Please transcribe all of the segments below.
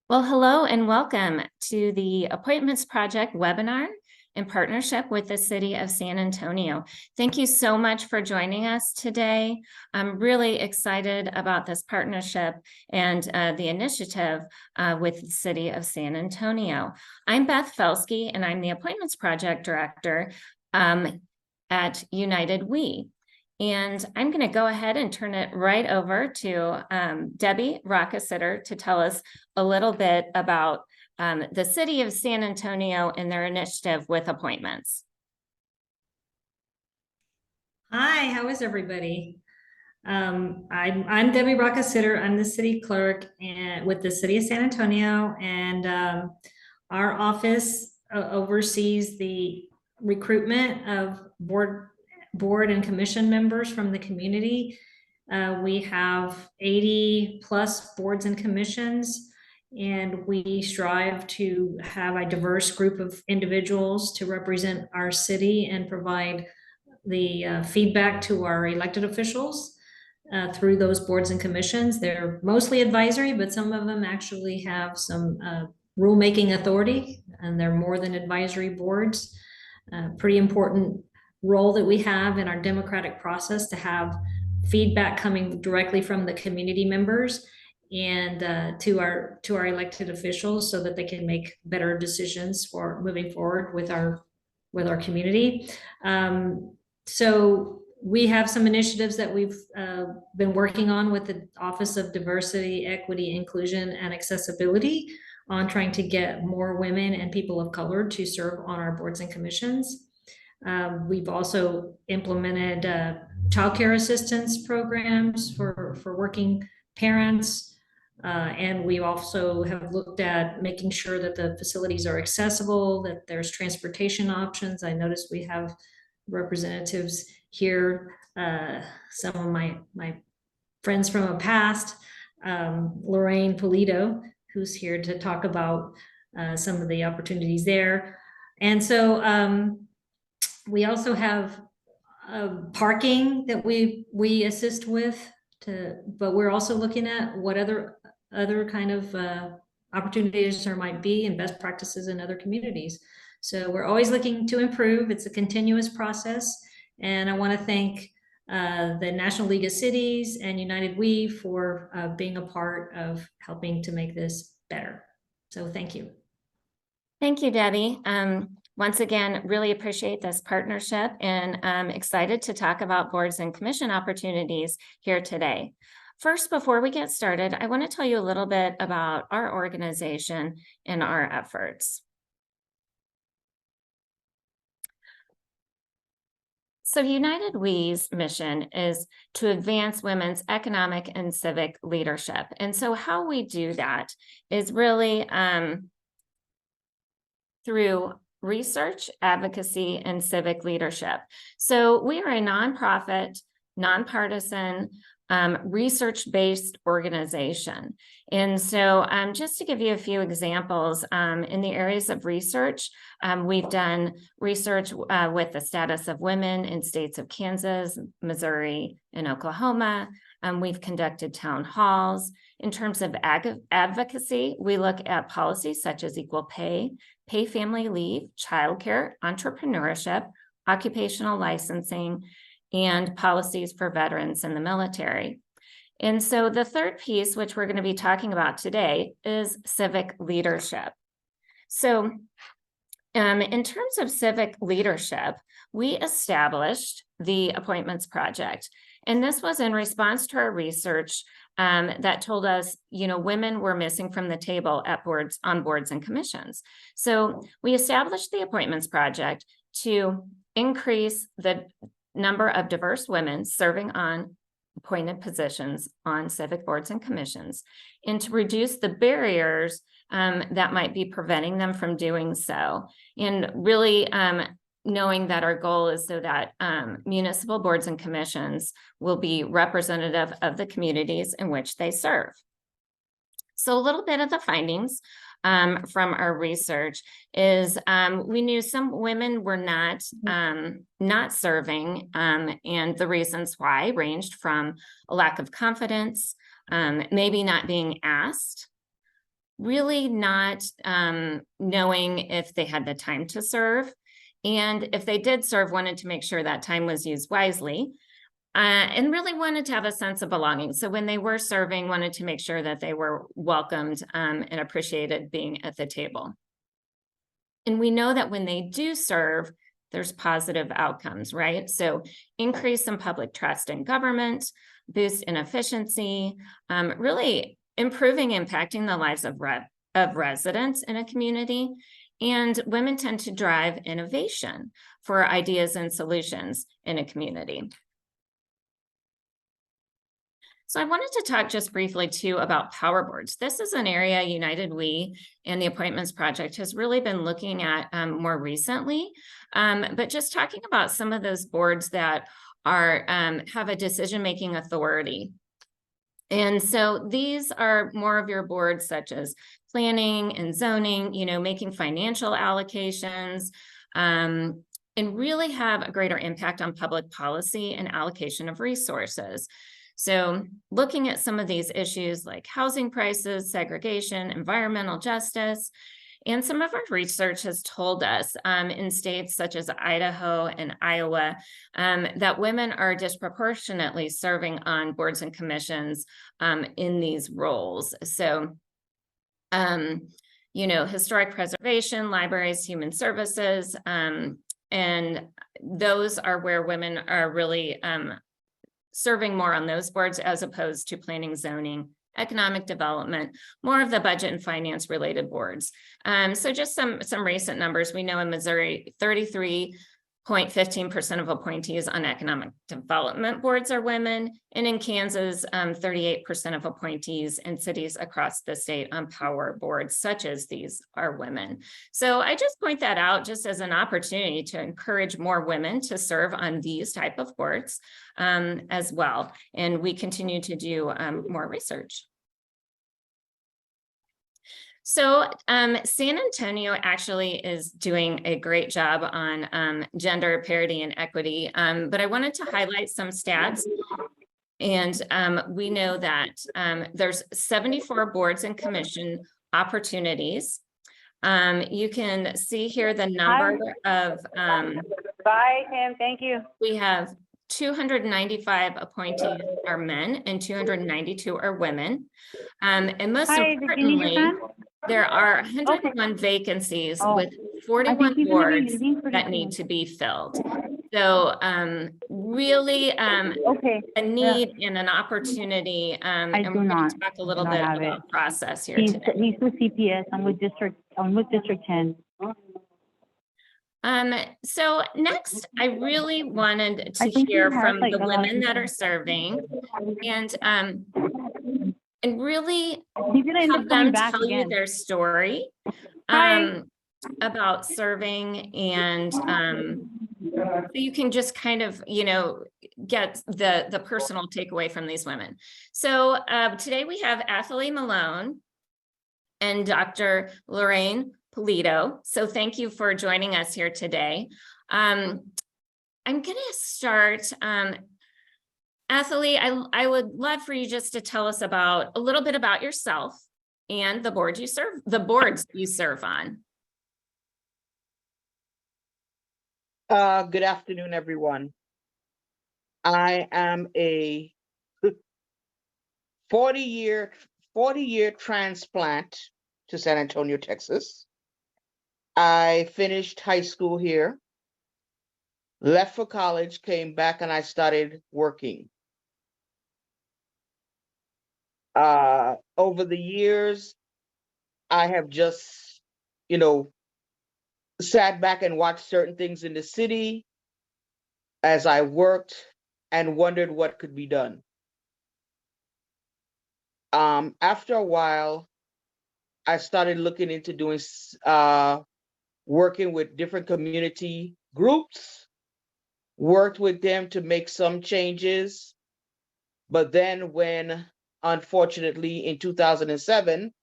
Well, hello and welcome to the Appointments Project webinar in partnership with the City of San Antonio. Thank you so much for joining us today. I'm really excited about this partnership and the initiative with the City of San Antonio. I'm Beth Felsky, and I'm the Appointments Project Director at United We. And I'm going to go ahead and turn it right over to Debbie Rockesitter to tell us a little bit about the City of San Antonio and their initiative with appointments. Hi, how is everybody? I'm Debbie Rockesitter. I'm the city clerk and with the City of San Antonio, and our office oversees the recruitment of board and commission members from the community. We have 80 plus boards and commissions, and we strive to have a diverse group of individuals to represent our city and provide the feedback to our elected officials through those boards and commissions. They're mostly advisory, but some of them actually have some rulemaking authority, and they're more than advisory boards. Pretty important role that we have in our democratic process to have feedback coming directly from the community members and to our elected officials so that they can make better decisions for moving forward with our community. So we have some initiatives that we've been working on with the Office of Diversity, Equity, Inclusion, and Accessibility on trying to get more women and people of color to serve on our boards and commissions. We've also implemented childcare assistance programs for working parents. And we also have looked at making sure that the facilities are accessible, that there's transportation options. I noticed we have representatives here, some of my friends from a past, Lorraine Polito, who's here to talk about some of the opportunities there. And so we also have parking that we assist with, but we're also looking at what other kind of opportunities there might be and best practices in other communities. So we're always looking to improve. It's a continuous process. And I want to thank the National League of Cities and United We for being a part of helping to make this better. So thank you. Thank you, Debbie. Once again, really appreciate this partnership, and I'm excited to talk about boards and commission opportunities here today. First, before we get started, I want to tell you a little bit about our organization and our efforts. So United We's mission is to advance women's economic and civic leadership. And so how we do that is really through research, advocacy, and civic leadership. So we are a nonprofit, nonpartisan, research-based organization. And so just to give you a few examples, in the areas of research, we've done research with the status of women in states of Kansas, Missouri, and Oklahoma. We've conducted town halls. In terms of advocacy, we look at policies such as equal pay, paid family leave, childcare, entrepreneurship, occupational licensing, and policies for veterans in the military. And so the third piece, which we're going to be talking about today, is civic leadership. So in terms of civic leadership, we established the Appointments Project. And this was in response to our research that told us, women were missing from the table at on boards and commissions. So we established the Appointments Project to increase the number of diverse women serving on appointed positions on civic boards and commissions, and to reduce the barriers that might be preventing them from doing so. And really knowing that our goal is so that municipal boards and commissions will be representative of the communities in which they serve. So a little bit of the findings from our research is we knew some women were not serving, and the reasons why ranged from a lack of confidence, maybe not being asked, really not knowing if they had the time to serve. And if they did serve, wanted to make sure that time was used wisely. And really wanted to have a sense of belonging. So when they were serving, wanted to make sure that they were welcomed and appreciated being at the table. And we know that when they do serve, there's positive outcomes, right? So increase in public trust in government, boost in efficiency, really improving, impacting the lives of residents in a community. And women tend to drive innovation for ideas and solutions in a community. So I wanted to talk just briefly too about power boards. This is an area United We and the Appointments Project has really been looking at more recently, but just talking about some of those boards that are have a decision-making authority. And so these are more of your boards such as planning and zoning, making financial allocations, and really have a greater impact on public policy and allocation of resources. So looking at some of these issues like housing prices, segregation, environmental justice, and some of our research has told us in states such as Idaho and Iowa that women are disproportionately serving on boards and commissions in these roles. So, historic preservation, libraries, human services, and those are where women are really serving more on those boards as opposed to planning, zoning, economic development, more of the budget and finance related boards. So just some recent numbers. We know in Missouri, 33.15% of appointees on economic development boards are women, and in Kansas, 38% of appointees in cities across the state on power boards such as these are women. So I just point that out just as an opportunity to encourage more women to serve on these type of boards as well. And we continue to do more research. So San Antonio actually is doing a great job on gender parity and equity, but I wanted to highlight some stats. And we know that there's 74 boards and commission opportunities. You can see here the number of Bye, Tim. Thank you. we have 295 appointees are men and 292 are women. And most Hi, did you need your importantly, pen? there are 101 vacancies Oh, with I 41 think he's gonna be boards leaving pretty that need soon. to be filled. So really Okay. a need and an opportunity. And I we're do going not. to talk a I little do bit not have about it. process here He's today. with CPS. I'm with District 10. So next, I really wanted to I think he hear has, from like, the a lot of women that people. are serving and really He's gonna end up have coming them back tell you again. their story Hi. about serving, and so you can just kind of, get the personal takeaway from these women. So today we have Athalie Malone and Dr. Lorraine Polito. So thank you for joining us here today. I'm going to start. Athalie, I would love for you just to tell us a little bit about yourself and the boards you serve on. Good afternoon, everyone. I am a 40-year transplant to San Antonio, Texas. I finished high school here, left for college, came back, and I started working. Over the years, I have just, sat back and watched certain things in the city as I worked and wondered what could be done. After a while, I started looking into doing working with different community groups, worked with them to make some changes. But then when, unfortunately, in 2007,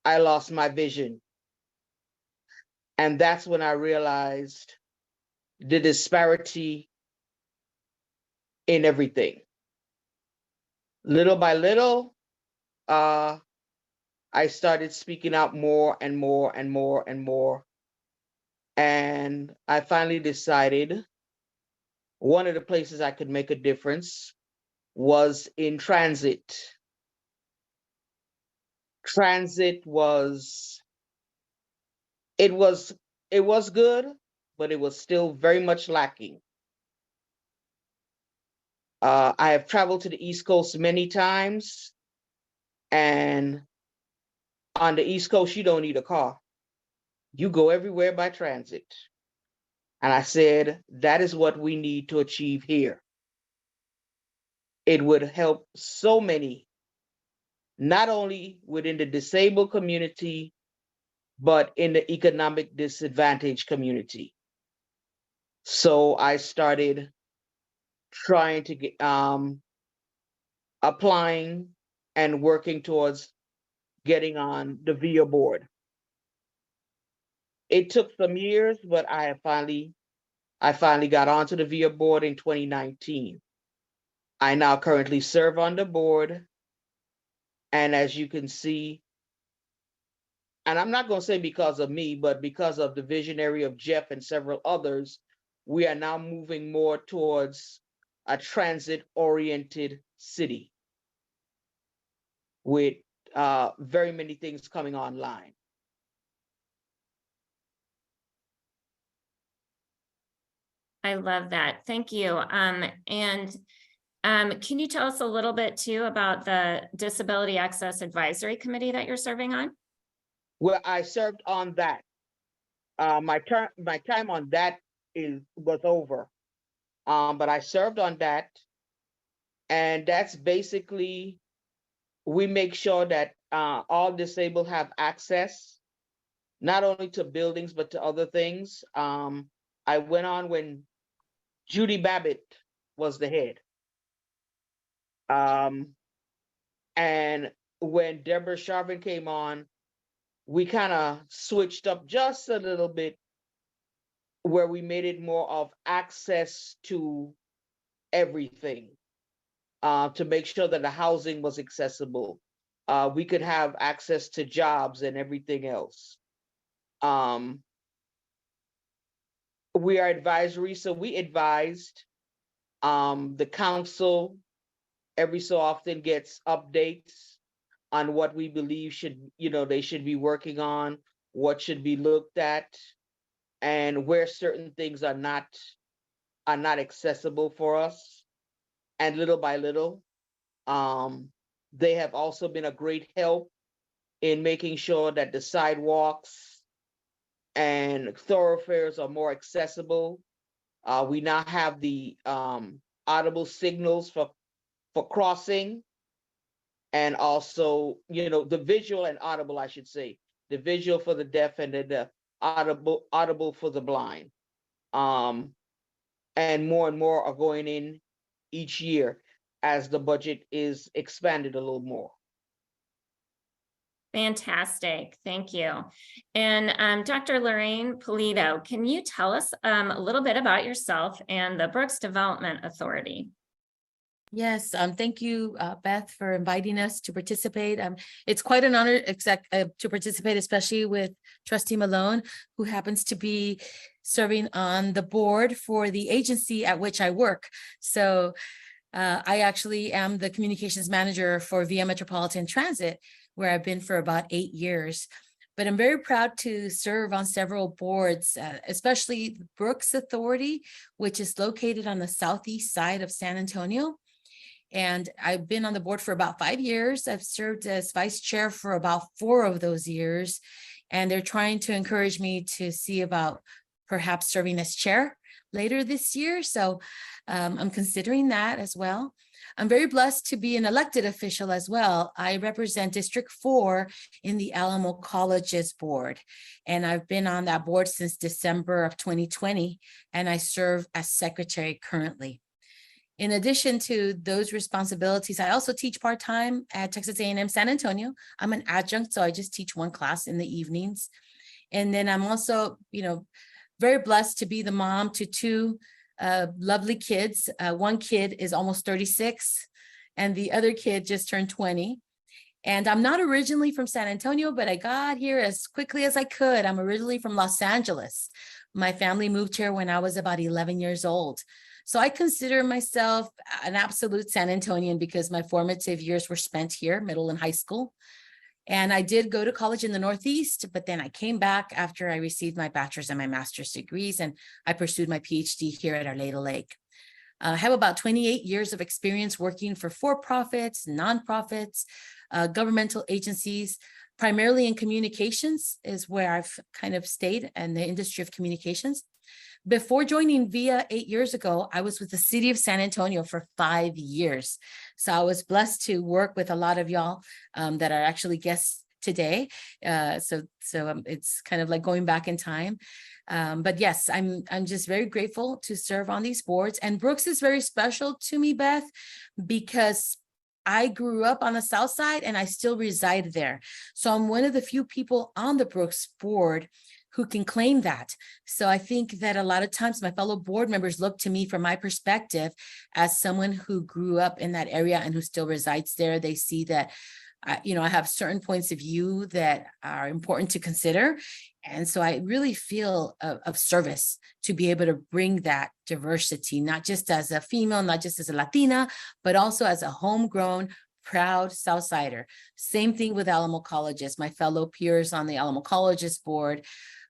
I lost my vision. And that's when I realized the disparity in everything. Little by little, I started speaking out more and more and more and more. And I finally decided one of the places I could make a difference was in transit. Transit was, it was, it was good, but it was still very much lacking. I have traveled to the East Coast many times, and on the East Coast, you don't need a car. You go everywhere by transit. And I said, that is what we need to achieve here. It would help so many, not only within the disabled community, but in the economic disadvantaged community. So I started trying to get, applying and working towards getting on the VIA board. It took some years, but I finally got onto the VIA board in 2019. I now currently serve on the board. And as you can see, and I'm not going to say because of me, but because of the visionary of Jeff and several others, we are now moving more towards a transit-oriented city with very many things coming online. I love that. Thank you. And can you tell us a little bit too about the Disability Access Advisory Committee that you're serving on? Well, I served on that. My time on that was over. But I served on that, and that's basically, we make sure that all disabled have access, not only to buildings, but to other things. I went on when Judy Babbitt was the head. And when Deborah Sharvin came on, we kind of switched up just a little bit, where we made it more of access to everything, to make sure that the housing was accessible. We could have access to jobs and everything else. We are advisory, so we advised. The council every so often gets updates on what we believe they should be working on, what should be looked at, and where certain things are not accessible for us. And little by little, they have also been a great help in making sure that the sidewalks and thoroughfares are more accessible. We now have the audible signals for crossing, and also, the visual and audible, I should say, the visual for the deaf and the audible for the blind. And more are going in each year as the budget is expanded a little more. Fantastic. Thank you. And Dr. Lorraine Polito, can you tell us a little bit about yourself and the Brooks Development Authority? Yes, thank you, Beth, for inviting us to participate. It's quite an honor to participate, especially with Trustee Malone, who happens to be serving on the board for the agency at which I work. So I actually am the communications manager for VIA Metropolitan Transit, where I've been for about 8 years. But I'm very proud to serve on several boards, especially the Brooks Authority, which is located on the southeast side of San Antonio. And I've been on the board for about 5 years. I've served as vice chair for about 4 of those years. And they're trying to encourage me to see about perhaps serving as chair later this year. So I'm considering that as well. I'm very blessed to be an elected official as well. I represent District 4 in the Alamo Colleges Board. And I've been on that board since December of 2020. And I serve as secretary currently. In addition to those responsibilities, I also teach part-time at Texas A&M San Antonio. I'm an adjunct, so I just teach 1 class in the evenings. And then I'm also, very blessed to be the mom to 2 lovely kids. One kid is almost 36, and the other kid just turned 20. And I'm not originally from San Antonio, but I got here as quickly as I could. I'm originally from Los Angeles. My family moved here when I was about 11 years old. So I consider myself an absolute San Antonian because my formative years were spent here, middle and high school. And I did go to college in the Northeast, but then I came back after I received my bachelor's and my master's degrees, and I pursued my PhD here at Arleta Lake. I have about 28 years of experience working for for-profits, nonprofits, governmental agencies, primarily in communications is where I've kind of stayed in the industry of communications. Before joining VIA 8 years ago, I was with the city of San Antonio for 5 years. So I was blessed to work with a lot of y'all that are actually guests today. So it's kind of like going back in time. But yes, I'm just very grateful to serve on these boards. And Brooks is very special to me, Beth, because I grew up on the South Side and I still reside there. So I'm one of the few people on the Brooks board who can claim that. So I think that a lot of times my fellow board members look to me from my perspective as someone who grew up in that area and who still resides there. They see that I have certain points of view that are important to consider. And so I really feel of service to be able to bring that diversity, not just as a female, not just as a Latina, but also as a homegrown, proud Southsider. Same thing with Alamo Colleges. My fellow peers on the Alamo Colleges board,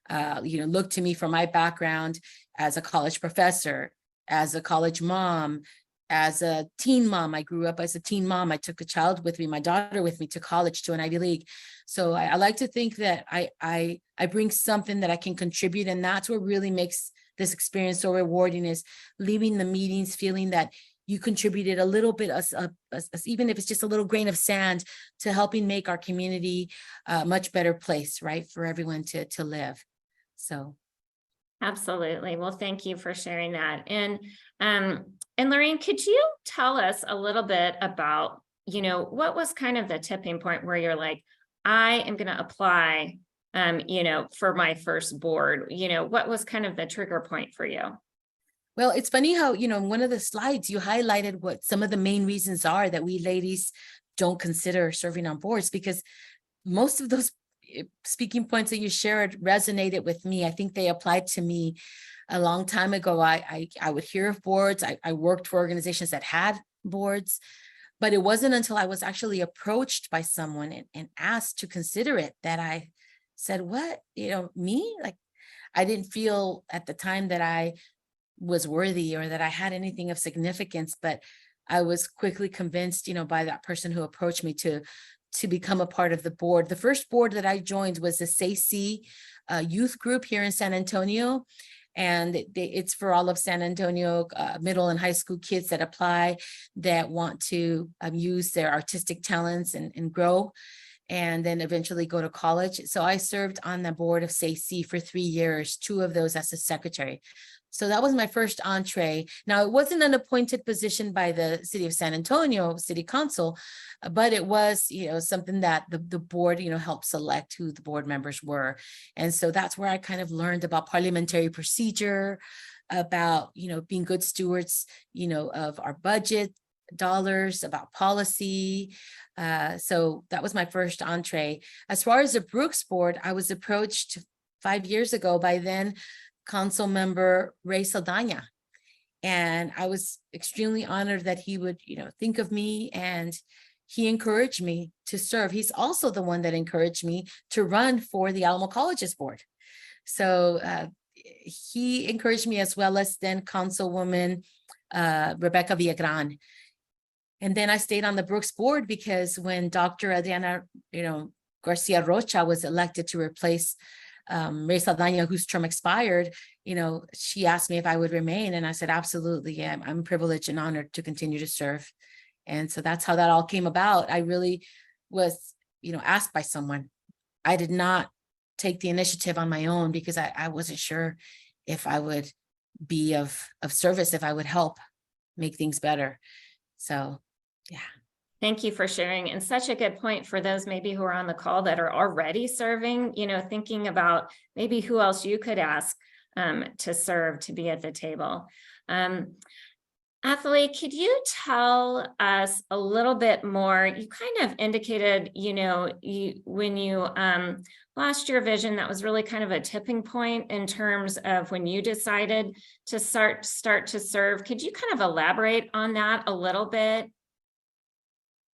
look to me for my background as a college professor, as a college mom, as a teen mom. I grew up as a teen mom. I took a child with me, my daughter with me to college, to an Ivy League. So I like to think that I bring something that I can contribute. And that's what really makes this experience so rewarding, is leaving the meetings feeling that you contributed a little bit, even if it's just a little grain of sand, to helping make our community a much better place, right, for everyone to live. So. Absolutely. Well, thank you for sharing that. And Lorraine, could you tell us a little bit about, what was kind of the tipping point where you're like, I am going to apply, for my first board? What was kind of the trigger point for you? Well, it's funny how, in one of the slides, you highlighted what some of the main reasons are that we ladies don't consider serving on boards, because most of those speaking points that you shared resonated with me. I think they applied to me a long time ago. I would hear of boards. I worked for organizations that had boards, but it wasn't until I was actually approached by someone and asked to consider it that I said, what, me? Like, I didn't feel at the time that I was worthy or that I had anything of significance, but I was quickly convinced, by that person who approached me to become a part of the board. The first board that I joined was the SAC youth group here in San Antonio. And it's for all of San Antonio middle and high school kids that apply, that want to use their artistic talents and grow, and then eventually go to college. So I served on the board of SAC for 3 years, 2 of those as a secretary. So that was my first entree. Now, it wasn't an appointed position by the city of San Antonio City Council, but it was, something that the board, helped select who the board members were. And so that's where I kind of learned about parliamentary procedure, about, being good stewards, of our budget dollars, about policy. So that was my first entree. As far as the Brooks board, I was approached 5 years ago by then Council Member Ray Saldana. And I was extremely honored that he would, think of me, and he encouraged me to serve. He's also the one that encouraged me to run for the Alamo Colleges board. So he encouraged me, as well as then Councilwoman Rebecca Villagran. And then I stayed on the Brooks board because when Dr. Adriana, Garcia Rocha was elected to replace Ray Saldana, whose term expired, she asked me if I would remain. And I said, absolutely. Yeah, I'm privileged and honored to continue to serve. And so that's how that all came about. I really was, asked by someone. I did not take the initiative on my own because I wasn't sure if I would be of service, if I would help make things better. So, yeah. Thank you for sharing. And such a good point for those maybe who are on the call that are already serving, thinking about maybe who else you could ask to serve, to be at the table. Athalie, could you tell us a little bit more? You kind of indicated, when you lost your vision, that was really kind of a tipping point in terms of when you decided to start to serve. Could you kind of elaborate on that a little bit?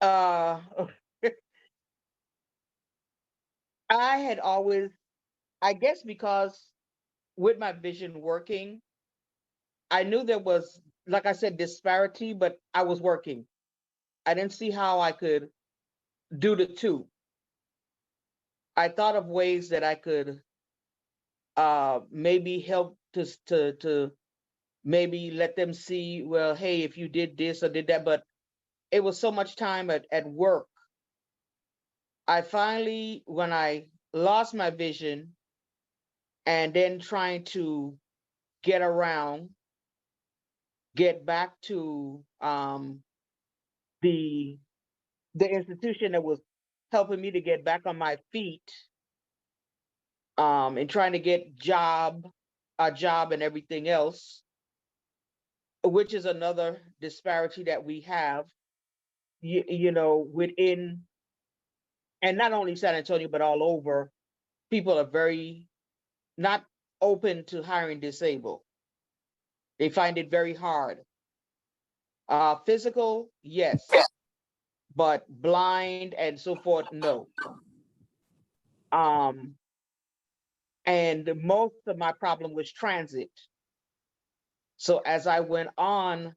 Uh, I had always, I guess because with my vision working, I knew there was, like I said, disparity, but I was working. I didn't see how I could do the two. I thought of ways that I could maybe help to maybe let them see, well, hey, if you did this or did that, but it was so much time at work. I finally, when I lost my vision and then trying to get around, get back to the institution that was helping me to get back on my feet, and trying to get a job and everything else, which is another disparity that we have, within, and not only San Antonio, but all over, people are very not open to hiring disabled. They find it very hard. Physical, yes, but blind and so forth, no. And most of my problem was transit. So as I went on,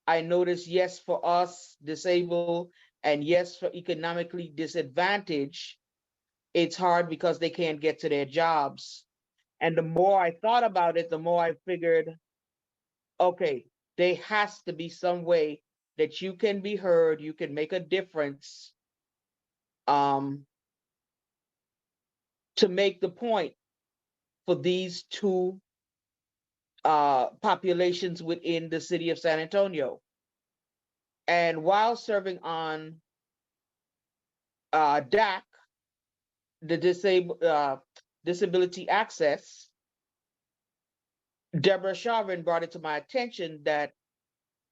I noticed, yes, for us disabled, and yes, for economically disadvantaged, it's hard because they can't get to their jobs. And the more I thought about it, the more I figured, okay, there has to be some way that you can be heard, you can make a difference, to make the point for these two populations within the city of San Antonio. And while serving on DAC, the Disability Access, Deborah Chauvin brought it to my attention that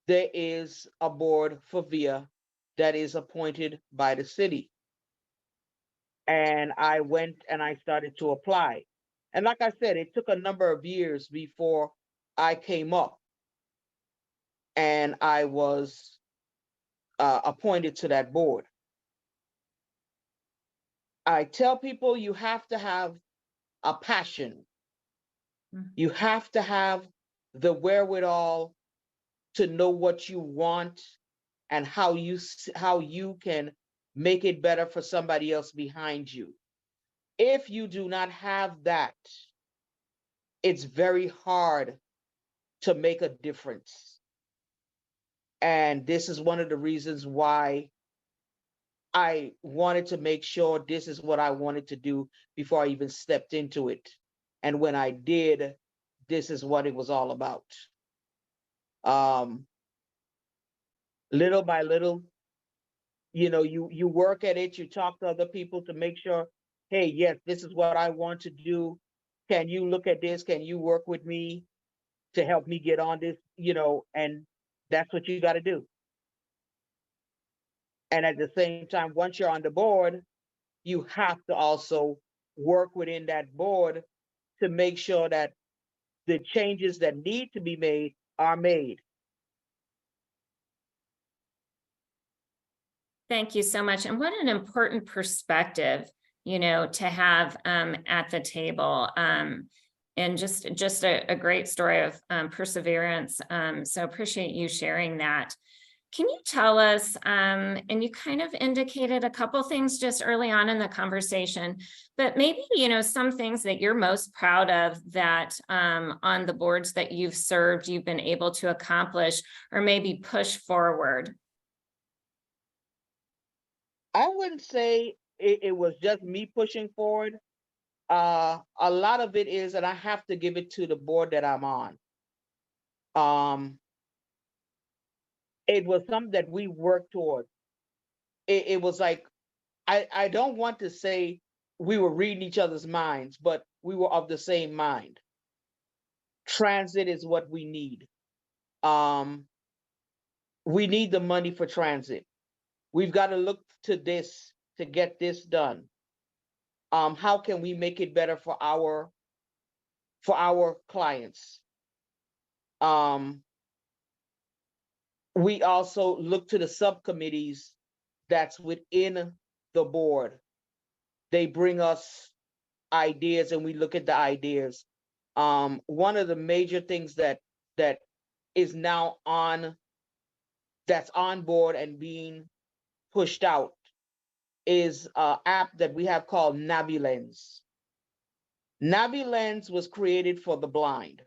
there is a board for VIA that is appointed by the city. And I went and I started to apply. And like I said, it took a number of years before I came up and I was appointed to that board. I tell people you have to have a passion. You have to have the wherewithal to know what you want and how you can make it better for somebody else behind you. If you do not have that, it's very hard to make a difference. And this is one of the reasons why I wanted to make sure this is what I wanted to do before I even stepped into it. And when I did, this is what it was all about. Little by little, you work at it, you talk to other people to make sure, hey, yes, this is what I want to do. Can you look at this? Can you work with me to help me get on this? And that's what you got to do. And at the same time, once you're on the board, you have to also work within that board to make sure that the changes that need to be made are made. Thank you so much. And what an important perspective, to have at the table. And just a great story of perseverance. So appreciate you sharing that. Can you tell us, and you kind of indicated a couple things just early on in the conversation, but maybe, some things that you're most proud of that on the boards that you've served, you've been able to accomplish or maybe push forward? I wouldn't say it was just me pushing forward. A lot of it is, and I have to give it to the board that I'm on. It was something that we worked towards. It was like, I don't want to say we were reading each other's minds, but we were of the same mind. Transit is what we need. we need the money for transit. We've got to look to this to get this done. How can we make it better for our clients? We also look to the subcommittees that's within the board. They bring us ideas and we look at the ideas. One of the major things that is now that's on board and being pushed out is an app that we have called NaviLens. NaviLens was created for the blind.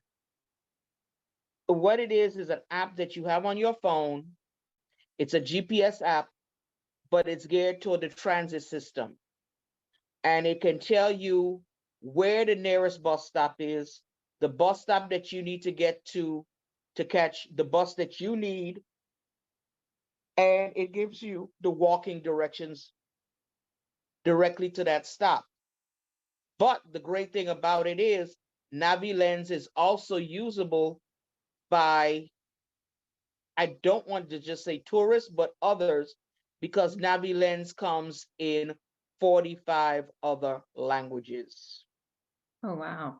What it is an app that you have on your phone. It's a GPS app, but it's geared toward the transit system. And it can tell you where the nearest bus stop is, the bus stop that you need to get to catch the bus that you need. And it gives you the walking directions directly to that stop. But the great thing about it is NaviLens is also usable by, I don't want to just say tourists, but others, because NaviLens comes in 45 other languages. Oh, wow.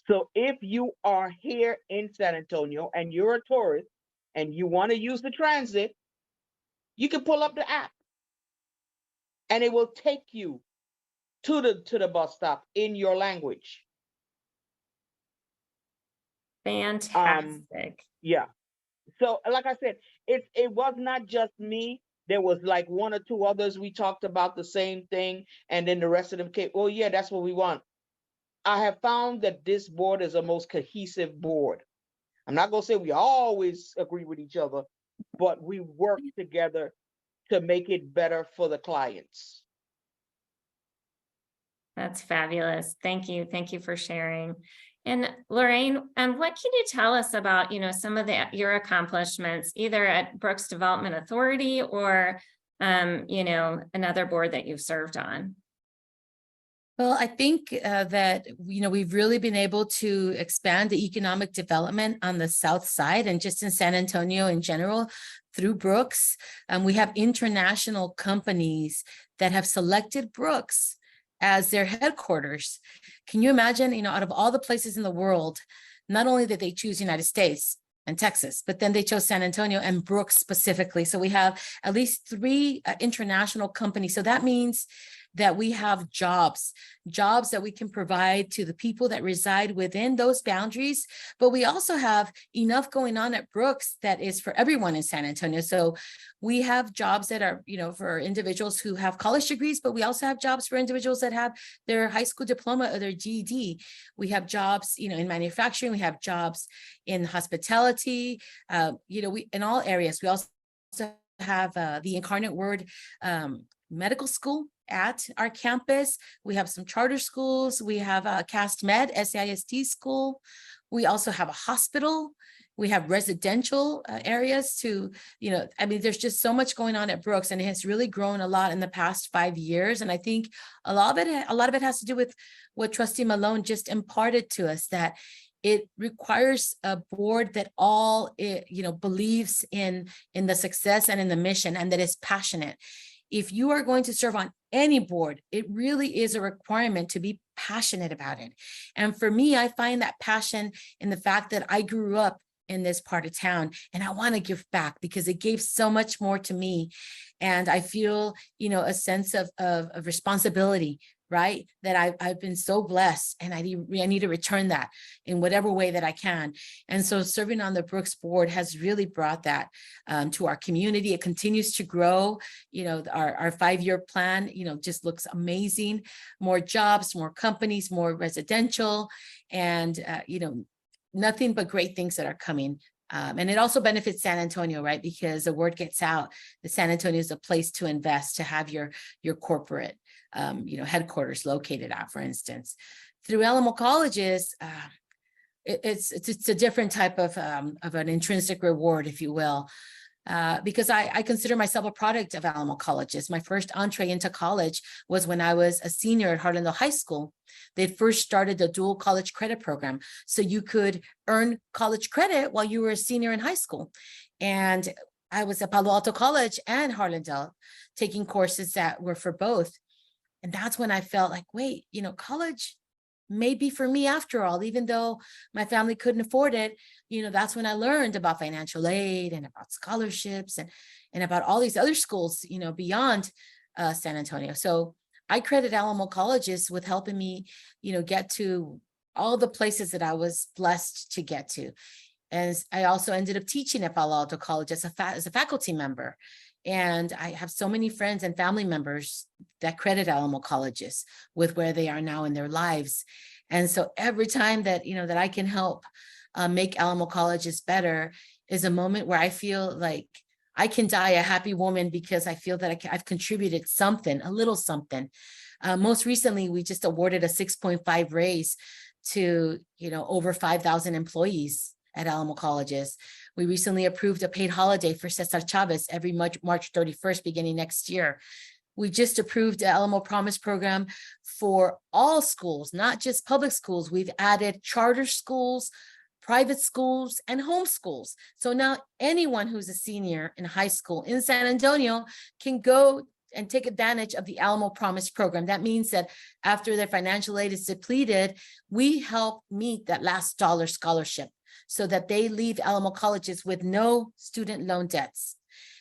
So if you are here in San Antonio and you're a tourist and you want to use the transit, you can pull up the app and it will take you to the bus stop in your language. Fantastic. Yeah. So like I said, it was not just me. There was like one or two others. We talked about the same thing. And then the rest of them came, oh yeah, that's what we want. I have found that this board is a most cohesive board. I'm not going to say we always agree with each other, but we work together to make it better for the clients. That's fabulous. Thank you. Thank you for sharing. And Lorraine, what can you tell us about, some of your accomplishments, either at Brooks Development Authority or, another board that you've served on? Well, I think that, we've really been able to expand the economic development on the South Side and just in San Antonio in general through Brooks. We have international companies that have selected Brooks as their headquarters. Can you imagine, out of all the places in the world, not only did they choose United States and Texas, but then they chose San Antonio and Brooks specifically. So we have at least 3 international companies. So that means that we have jobs that we can provide to the people that reside within those boundaries. But we also have enough going on at Brooks that is for everyone in San Antonio. So we have jobs that are, for individuals who have college degrees, but we also have jobs for individuals that have their high school diploma or their GED. We have jobs, in manufacturing. We have jobs in hospitality, we in all areas. We also have the Incarnate Word medical school at our campus. We have some charter schools. We have a Cast Med, SISD school. We also have a hospital. We have residential areas to, there's just so much going on at Brooks, and it has really grown a lot in the past 5 years. And I think a lot of it has to do with what Trustee Malone just imparted to us, that it requires a board that all, believes in the success and in the mission, and that is passionate. If you are going to serve on any board, it really is a requirement to be passionate about it. And for me, I find that passion in the fact that I grew up in this part of town and I want to give back because it gave so much more to me. And I feel, a sense of responsibility, right? That I've been so blessed, and I need to return that in whatever way that I can. And so serving on the Brooks board has really brought that to our community. It continues to grow. Our 5-year plan, just looks amazing. More jobs, more companies, more residential, and, nothing but great things that are coming. And it also benefits San Antonio, right? Because the word gets out that San Antonio is a place to invest, to have your corporate, headquarters located at, for instance. Through Alamo Colleges, it's a different type of an intrinsic reward, if you will. Because I consider myself a product of Alamo Colleges. My first entree into college was when I was a senior at Harlandale High School. They first started the dual college credit program. So you could earn college credit while you were a senior in high school. And I was at Palo Alto College and Harlandale taking courses that were for both. And that's when I felt like, wait, college may be for me after all, even though my family couldn't afford it. That's when I learned about financial aid and about scholarships and about all these other schools, beyond San Antonio. So I credit Alamo Colleges with helping me, get to all the places that I was blessed to get to. As I also ended up teaching at Palo Alto College as a faculty member. And I have so many friends and family members that credit Alamo Colleges with where they are now in their lives. And so every time that, that I can help make Alamo Colleges better is a moment where I feel like I can die a happy woman, because I feel that I've contributed something, a little something. Most recently, we just awarded a 6.5 raise to, over 5,000 employees at Alamo Colleges. We recently approved a paid holiday for Cesar Chavez every March 31st, beginning next year. We just approved the Alamo Promise program for all schools, not just public schools. We've added charter schools, private schools, and homeschools. So now anyone who's a senior in high school in San Antonio can go and take advantage of the Alamo Promise program. That means that after their financial aid is depleted, we help meet that last dollar scholarship so that they leave Alamo Colleges with no student loan debts.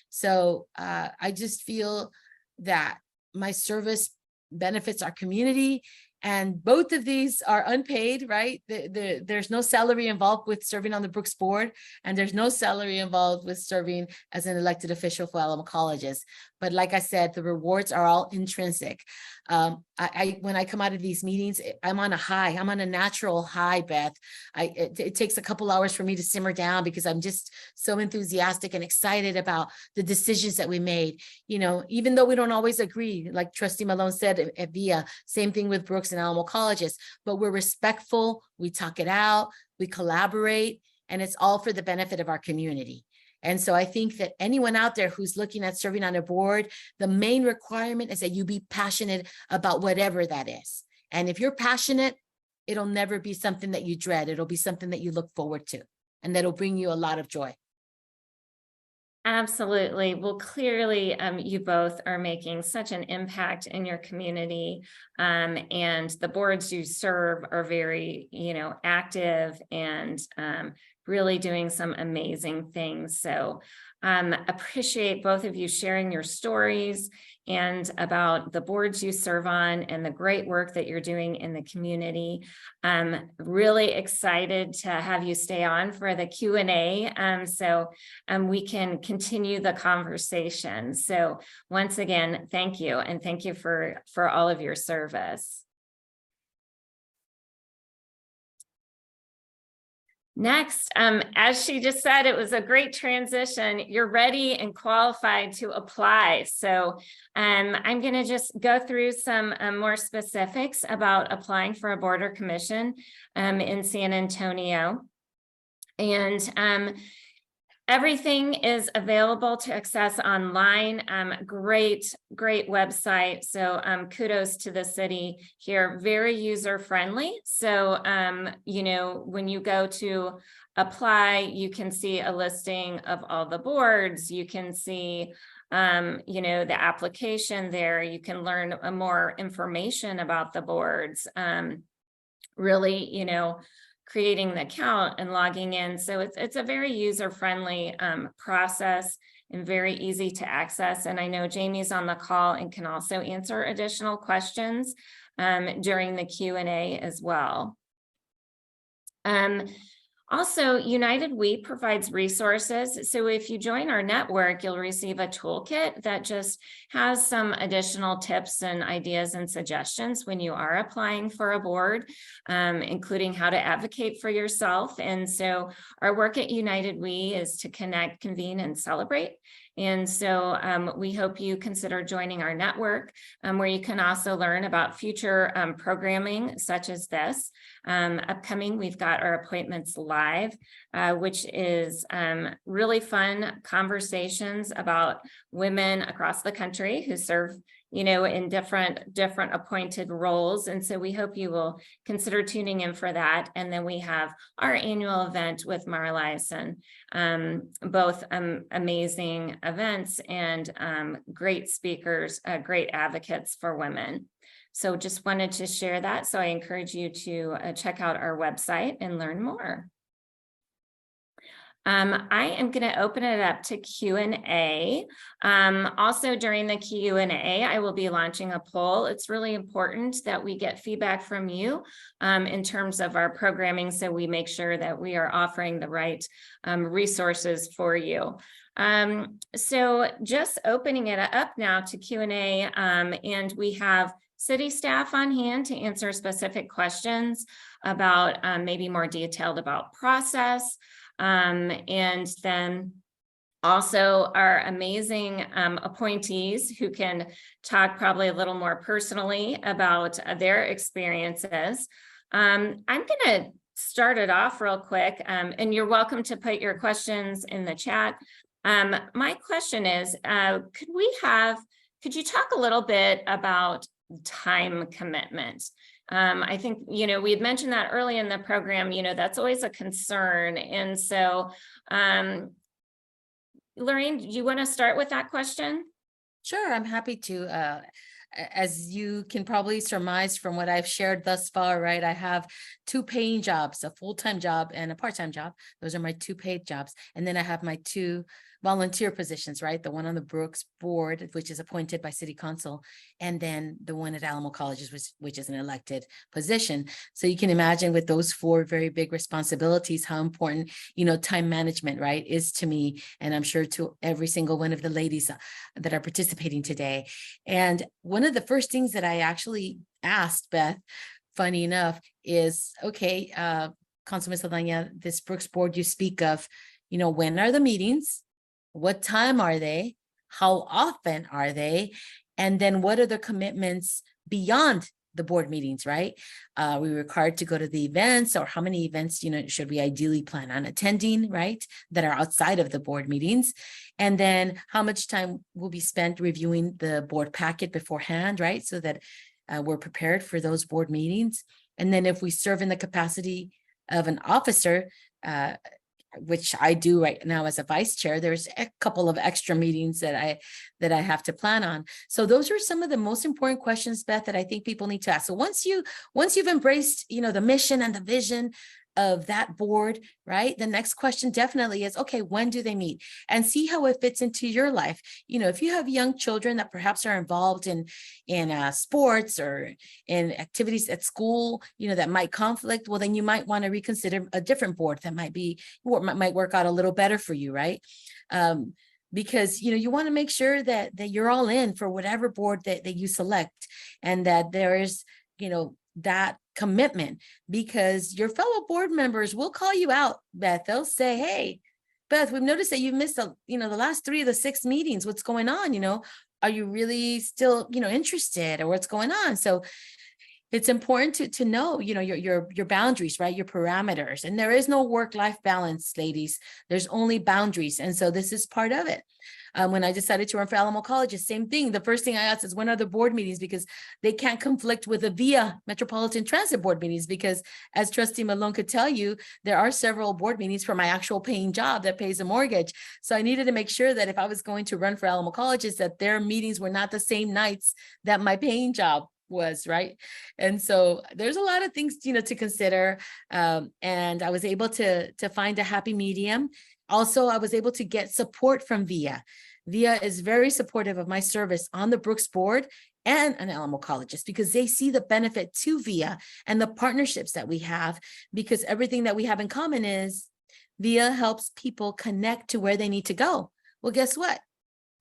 So I just feel that my service benefits our community, and both of these are unpaid, right? There's no salary involved with serving on the Brooks board, and there's no salary involved with serving as an elected official for Alamo Colleges. But like I said, the rewards are all intrinsic. When I come out of these meetings, I'm on a high. I'm on a natural high, Beth. It takes a couple hours for me to simmer down because I'm just so enthusiastic and excited about the decisions that we made. Even though we don't always agree, like Trustee Malone said at VIA, same thing with Brooks and Alamo Colleges, but we're respectful, we talk it out, we collaborate, and it's all for the benefit of our community. And so I think that anyone out there who's looking at serving on a board, the main requirement is that you be passionate about whatever that is. And if you're passionate, it'll never be something that you dread. It'll be something that you look forward to, and that'll bring you a lot of joy. Absolutely. Well, clearly, you both are making such an impact in your community, and the boards you serve are very, active and really doing some amazing things. So appreciate both of you sharing your stories and about the boards you serve on and the great work that you're doing in the community. I'm really excited to have you stay on for the Q&A so we can continue the conversation. So once again, thank you, and thank you for all of your service. Next, as she just said, it was a great transition. You're ready and qualified to apply. So I'm going to just go through some more specifics about applying for a board or commission in San Antonio. And everything is available to access online. Great website. So kudos to the city here, very user friendly. So, when you go to apply, you can see a listing of all the boards. You can see, the application there. You can learn more information about the boards. Really, creating the account and logging in. So it's a very user-friendly process and very easy to access. And I know Jamie's on the call and can also answer additional questions during the Q&A as well. Also, United We provides resources. So if you join our network, you'll receive a toolkit that just has some additional tips and ideas and suggestions when you are applying for a board, including how to advocate for yourself. And so our work at United We is to connect, convene, and celebrate. And so we hope you consider joining our network, where you can also learn about future programming such as this. Upcoming, we've got our Appointments Live, which is really fun conversations about women across the country who serve in different appointed roles. And so we hope you will consider tuning in for that. And then we have our annual event with Marlies, and both amazing events and great speakers, great advocates for women. So just wanted to share that. So I encourage you to check out our website and learn more. I am going to open it up to Q&A. Also during the Q&A, I will be launching a poll. It's really important that we get feedback from you in terms of our programming, so we make sure that we are offering the right resources for you. So just opening it up now to Q&A, and we have city staff on hand to answer specific questions about maybe more detailed about process. And then also our amazing appointees who can talk probably a little more personally about their experiences. I'm going to start it off real quick, and you're welcome to put your questions in the chat. My question is, could you talk a little bit about time commitment? I think, we had mentioned that early in the program, that's always a concern. And so, Lorraine, do you want to start with that question? Sure, I'm happy to. As you can probably surmise from what I've shared thus far, right? I have 2 paying jobs, a full-time job and a part-time job. Those are my 2 paid jobs. And then I have my 2 volunteer positions, right? The one on the Brooks board, which is appointed by City Council, and then the one at Alamo Colleges, which is an elected position. So you can imagine with those 4 very big responsibilities, how important, time management, right, is to me. And I'm sure to every single one of the ladies that are participating today. And one of the first things that I actually asked Beth, funny enough, is, okay, Councilman Saldana, this Brooks board you speak of, when are the meetings? What time are they? How often are they? And then what are the commitments beyond the board meetings, right? We required to go to the events, or how many events, should we ideally plan on attending, right? That are outside of the board meetings. And then how much time will be spent reviewing the board packet beforehand, right? So that we're prepared for those board meetings. And then if we serve in the capacity of an officer, which I do right now as a vice chair, there's a couple of extra meetings that I have to plan on. So those are some of the most important questions, Beth, that I think people need to ask. So once you've embraced, the mission and the vision of that board, right? The next question definitely is, okay, when do they meet? And see how it fits into your life. If you have young children that perhaps are involved in sports or in activities at school, that might conflict, well, then you might want to reconsider a different board that might work out a little better for you, right? Because you want to make sure that you're all in for whatever board that you select, and that there is that commitment, because your fellow board members will call you out, Beth. They'll say, hey, Beth, we've noticed that you missed the last 3 of the 6 meetings. What's going on? Are you really still interested, or what's going on? So it's important to know, your boundaries, right? Your parameters. And there is no work-life balance, ladies. There's only boundaries. And so this is part of it. When I decided to run for Alamo Colleges, same thing. The first thing I asked is, when are the board meetings? Because they can't conflict with the VIA Metropolitan Transit Board meetings, because as Trustee Malone could tell you, there are several board meetings for my actual paying job that pays a mortgage. So I needed to make sure that if I was going to run for Alamo Colleges, that their meetings were not the same nights that my paying job was, right? And so there's a lot of things, to consider. And I was able to find a happy medium. Also, I was able to get support from VIA. VIA is very supportive of my service on the Brooks board and an Alamo Colleges, because they see the benefit to VIA and the partnerships that we have, because everything that we have in common is VIA helps people connect to where they need to go. Well, guess what?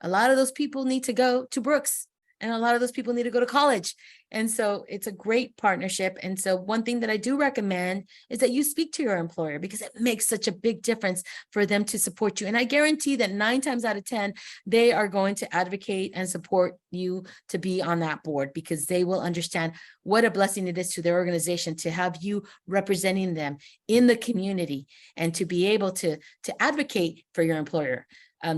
A lot of those people need to go to Brooks, and a lot of those people need to go to college. And so it's a great partnership. And so one thing that I do recommend is that you speak to your employer, because it makes such a big difference for them to support you. And I guarantee that 9 times out of 10, they are going to advocate and support you to be on that board, because they will understand what a blessing it is to their organization to have you representing them in the community, and to be able to advocate for your employer.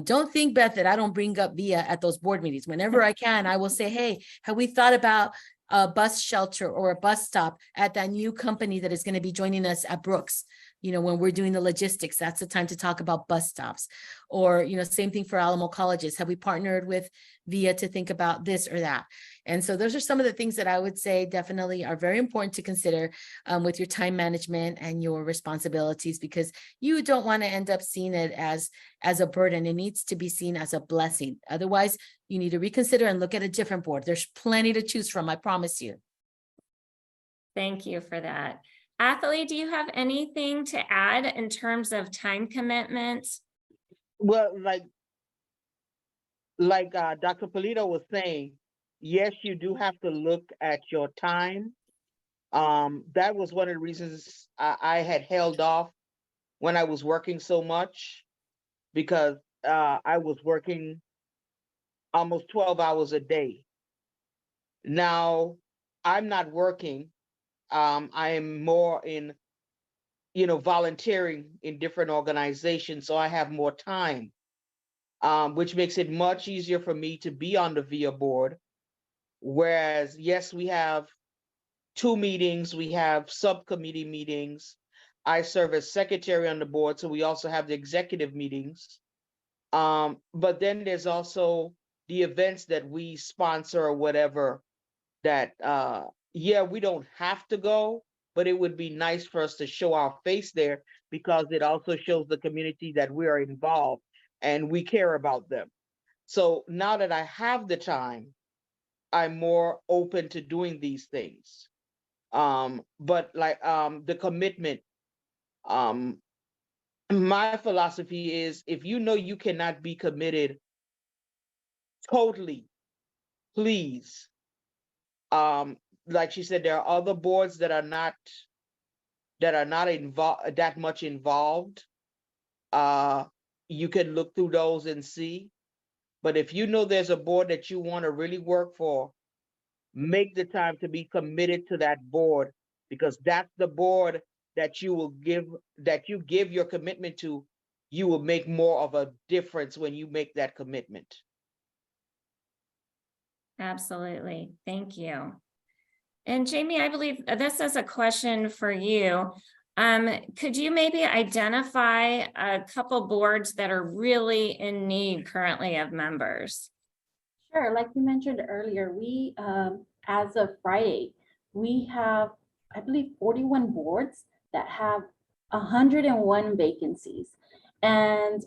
Don't think, Beth, that I don't bring up VIA at those board meetings. Whenever I can, I will say, hey, have we thought about a bus shelter or a bus stop at that new company that is going to be joining us at Brooks? When we're doing the logistics, that's the time to talk about bus stops. Or, same thing for Alamo colleges. Have we partnered with VIA to think about this or that? And so those are some of the things that I would say definitely are very important to consider with your time management and your responsibilities, because you don't want to end up seeing it as a burden. It needs to be seen as a blessing. Otherwise, you need to reconsider and look at a different board. There's plenty to choose from, I promise you. Thank you for that. Athalie, do you have anything to add in terms of time commitments? Well, like Dr. Polito was saying, yes, you do have to look at your time. That was one of the reasons I had held off when I was working so much, because I was working almost 12 hours a day. Now I'm not working. I am more in, volunteering in different organizations, so I have more time, which makes it much easier for me to be on the VIA board. Whereas, yes, we have 2 meetings, we have subcommittee meetings. I serve as secretary on the board, so we also have the executive meetings. But then there's also the events that we sponsor or whatever that, we don't have to go, but it would be nice for us to show our face there, because it also shows the community that we are involved and we care about them. So now that I have the time, I'm more open to doing these things. But the commitment, my philosophy is, if you know you cannot be committed totally, please. Like she said, there are other boards that are not involved, that much involved. You can look through those and see. But if you know there's a board that you want to really work for, make the time to be committed to that board, because that's the board that you give your commitment to. You will make more of a difference when you make that commitment. Absolutely. Thank you. And Jamie, I believe this is a question for you. Could you maybe identify a couple boards that are really in need currently of members? Sure, like you mentioned earlier, we, as of Friday, we have, I believe, 41 boards that have 101 vacancies. And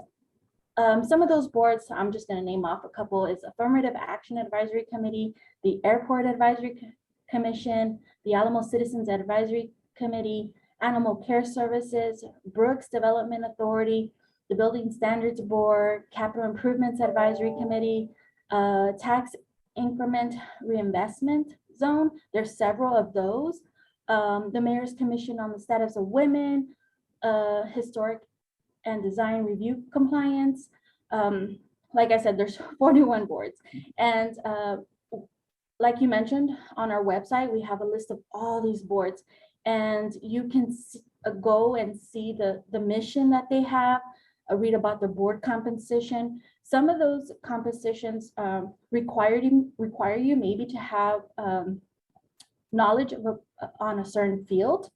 some of those boards, I'm just going to name off a couple, is Affirmative Action Advisory Committee, the Airport Advisory Commission, the Alamo Citizens Advisory Committee, Animal Care Services, Brooks Development Authority, the Building Standards Board, Capital Improvements Advisory Committee, Tax Increment Reinvestment Zone. There's several of those. The Mayor's Commission on the Status of Women, Historic and Design Review Compliance. Like I said, there's 41 boards. And like you mentioned, on our website, we have a list of all these boards, and you can go and see the mission that they have, read about the board composition. Some of those compositions require you maybe to have knowledge on a certain field.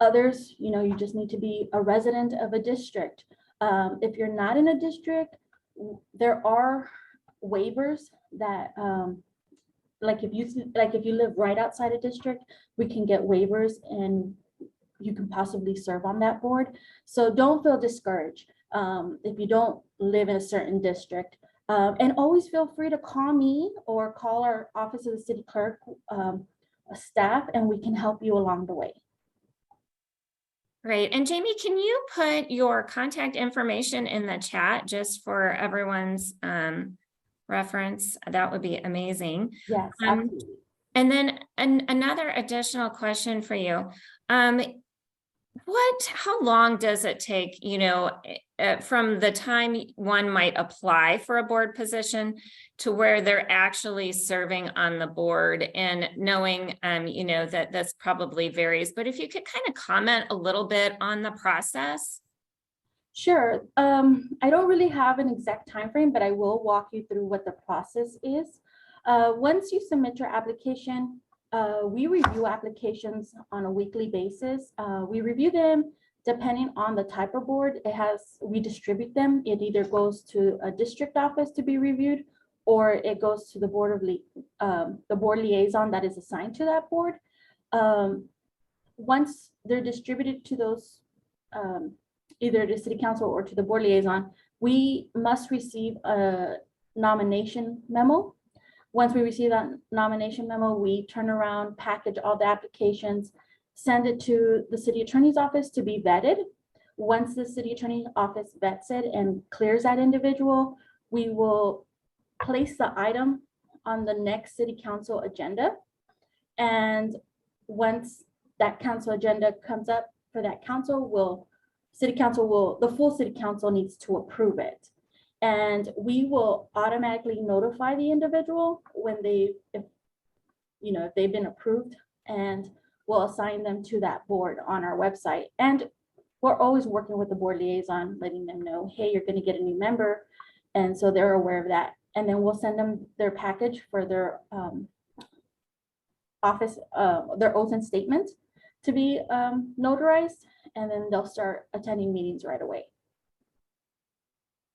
Others, you just need to be a resident of a district. If you're not in a district, there are waivers that, like if you live right outside a district, we can get waivers and you can possibly serve on that board. So don't feel discouraged if you don't live in a certain district. And always feel free to call me or call our Office of the City Clerk staff, and we can help you along the way. Great. And Jamie, can you put your contact information in the chat just for everyone's reference? That would be amazing. Yes, absolutely. And then another additional question for you. How long does it take, from the time one might apply for a board position to where they're actually serving on the board, and knowing, that this probably varies, but if you could kind of comment a little bit on the process. Sure. I don't really have an exact time frame, but I will walk you through what the process is. Once you submit your application, we review applications on a weekly basis. We review them depending on the type of board. We distribute them. It either goes to a district office to be reviewed, or it goes to the the board liaison that is assigned to that board. Once they're distributed to those, either the city council or to the board liaison, we must receive a nomination memo. Once we receive that nomination memo, we turn around, package all the applications, send it to the city attorney's office to be vetted. Once the city attorney's office vets it and clears that individual, we will place the item on the next city council agenda. And once that council agenda comes up for that council, the full city council needs to approve it. And we will automatically notify the individual when if they've been approved, and we'll assign them to that board on our website. And we're always working with the board liaison, letting them know, hey, you're going to get a new member. And so they're aware of that. And then we'll send them their package for their office, their oath and statement to be notarized, and then they'll start attending meetings right away.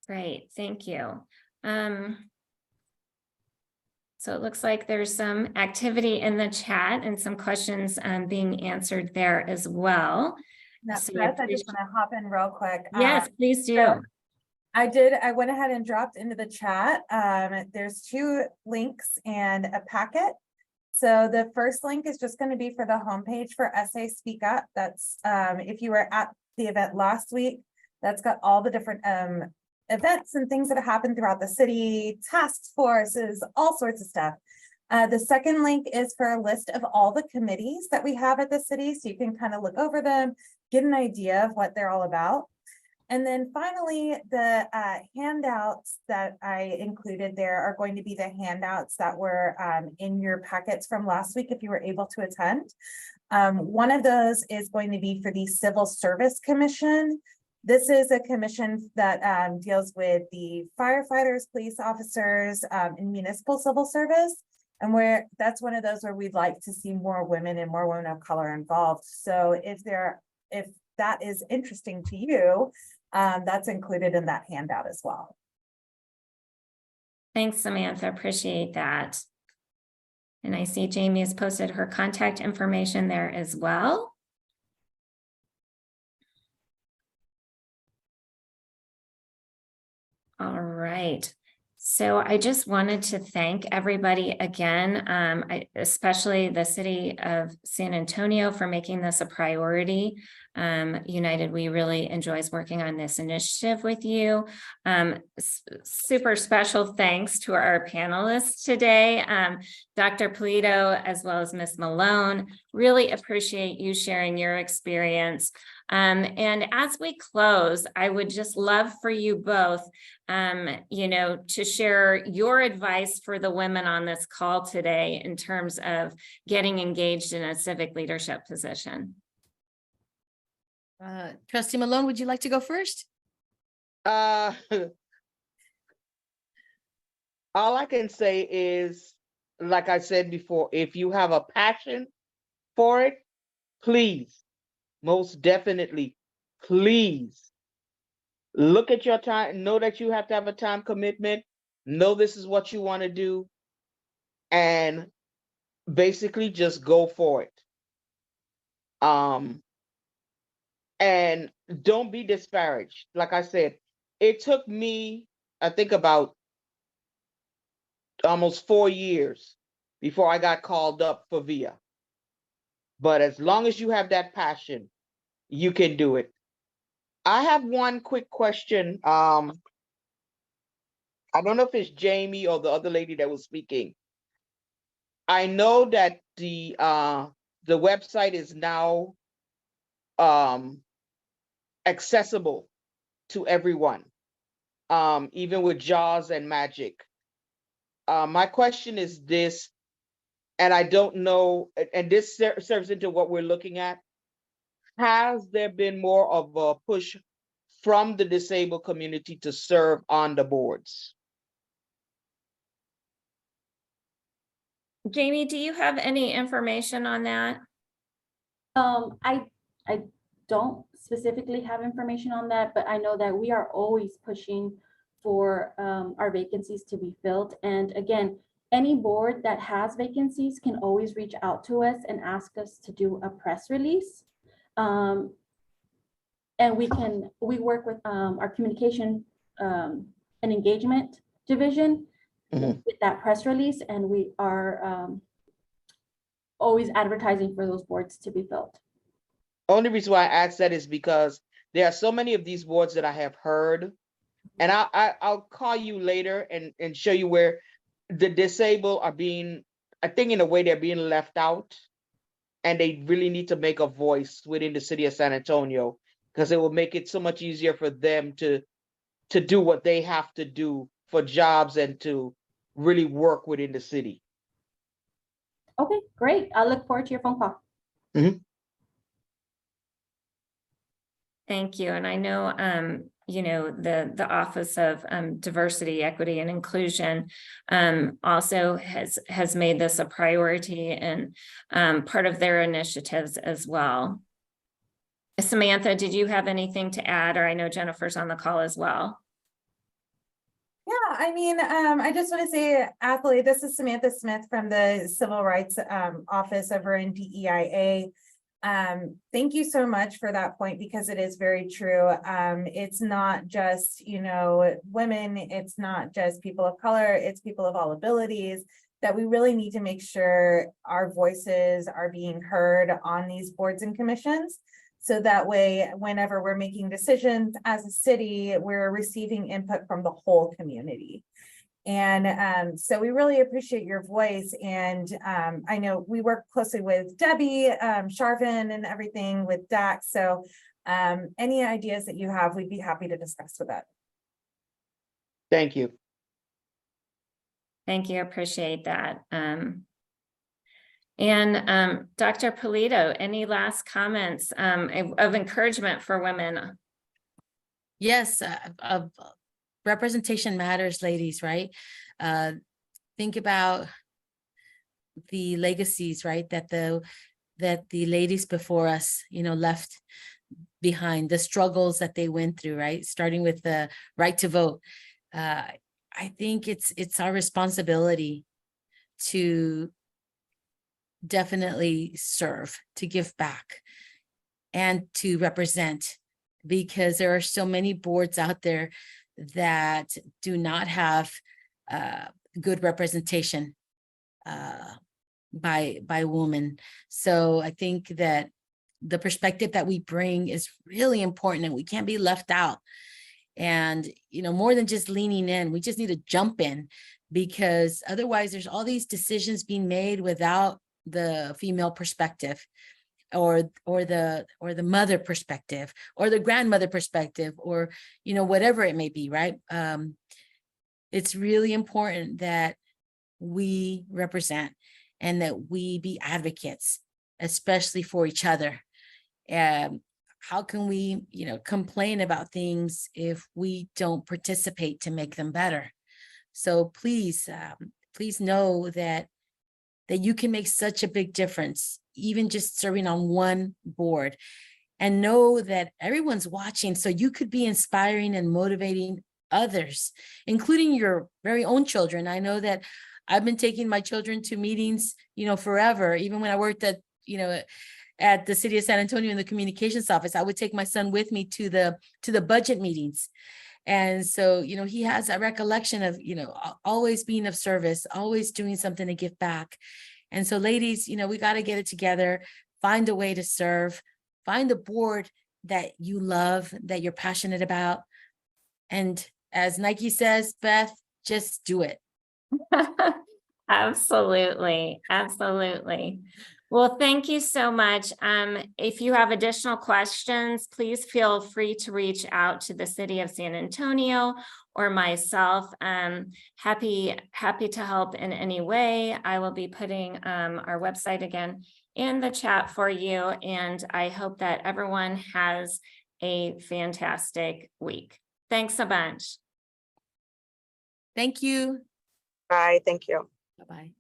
Great, thank you. So it looks like there's some activity in the chat and some questions being answered there as well. Now, So Beth, I just want to hop in real quick. Yes, please do. so I went ahead and dropped into the chat. There's 2 links and a packet. So the first link is just going to be for the homepage for SA Speak Up. That's if you were at the event last week, that's got all the different events and things that have happened throughout the city, task forces, all sorts of stuff. The second link is for a list of all the committees that we have at the city, so you can kind of look over them, get an idea of what they're all about. And then finally, the handouts that I included there are going to be the handouts that were in your packets from last week if you were able to attend. One of those is going to be for the Civil Service Commission. This is a commission that deals with the firefighters, police officers, and municipal civil service. And that's one of those where we'd like to see more women and more women of color involved. So if that is interesting to you, that's included in that handout as well. Thanks, Samantha. Appreciate that. And I see Jamie has posted her contact information there as well. All right. So I just wanted to thank everybody again, especially the city of San Antonio for making this a priority. United We really enjoys working on this initiative with you. Super special thanks to our panelists today, Dr. Polito, as well as Ms. Malone. Really appreciate you sharing your experience. And as we close, I would just love for you both, to share your advice for the women on this call today in terms of getting engaged in a civic leadership position. Trustee Malone, would you like to go first? All I can say is, like I said before, if you have a passion for it, please, most definitely, please look at your time, know that you have to have a time commitment, know this is what you want to do, and basically just go for it. And don't be disparaged. Like I said, it took me, I think, about almost 4 years before I got called up for VIA. But as long as you have that passion, you can do it. I have one quick question. I don't know if it's Jamie or the other lady that was speaking. I know that the website is now accessible to everyone, even with JAWS and Magic. My question is this, and I don't know, and this serves into what we're looking at. Has there been more of a push from the disabled community to serve on the boards. Jamie, do you have any information on that? I don't specifically have information on that, but I know that we are always pushing for our vacancies to be filled. And again, any board that has vacancies can always reach out to us and ask us to do a press release. And we work with our communication and engagement division with that press release, and we are always advertising for those boards to be filled. Only reason why I ask that is because there are so many of these boards that I have heard, and I'll call you later and show you where the disabled are being, I think in a way they're being left out, and they really need to make a voice within the city of San Antonio, because it will make it so much easier for them to do what they have to do for jobs and to really work within the city. Okay, great. I look forward to your phone call. Thank you. And I know, you know, the Office of Diversity, Equity, and Inclusion also has made this a priority and part of their initiatives as well. Samantha, did you have anything to add? Or I know Jennifer's on the call as well. Yeah, I mean, I just want to say, Athlete, this is Samantha Smith from the Civil Rights Office over in DEIA. Thank you so much for that point, because it is very true. It's not just, you know, women, it's not just people of color, it's people of all abilities, that we really need to make sure our voices are being heard on these boards and commissions. So that way, whenever we're making decisions as a city, we're receiving input from the whole community. And so we really appreciate your voice. And I know we work closely with Debbie, Sharvin, and everything with Dax. So any ideas that you have, we'd be happy to discuss with that. Thank you. Thank you. Appreciate that. And Dr. Polito, any last comments of encouragement for women? Yes, representation matters, ladies, right? Think about the legacies, right, that the ladies before us, you know, left behind, the struggles that they went through, right? Starting with the right to vote. I think it's our responsibility to definitely serve, to give back, and to represent, because there are so many boards out there that do not have good representation by women. So I think that the perspective that we bring is really important, and we can't be left out. And, you know, more than just leaning in, we just need to jump in, because otherwise there's all these decisions being made without the female perspective, or the mother perspective, or the grandmother perspective, or, you know, whatever it may be, right? It's really important that we represent and that we be advocates, especially for each other. How can we, you know, complain about things if we don't participate to make them better? So please, please know that you can make such a big difference, even just serving on one board, and know that everyone's watching. So you could be inspiring and motivating others, including your very own children. I know that I've been taking my children to meetings, you know, forever. Even when I worked at, you know, at the city of San Antonio in the communications office, I would take my son with me to the budget meetings. And so, you know, he has a recollection of, you know, always being of service, always doing something to give back. And so, ladies, you know, we got to get it together, find a way to serve, find a board that you love, that you're passionate about. And as Nike says, Beth, just do it. Absolutely. Absolutely. Well, thank you so much. If you have additional questions, please feel free to reach out to the City of San Antonio or myself. Happy to help in any way. I will be putting our website again in the chat for you. And I hope that everyone has a fantastic week. Thanks a bunch. Thank you. Bye, thank you. Bye-bye.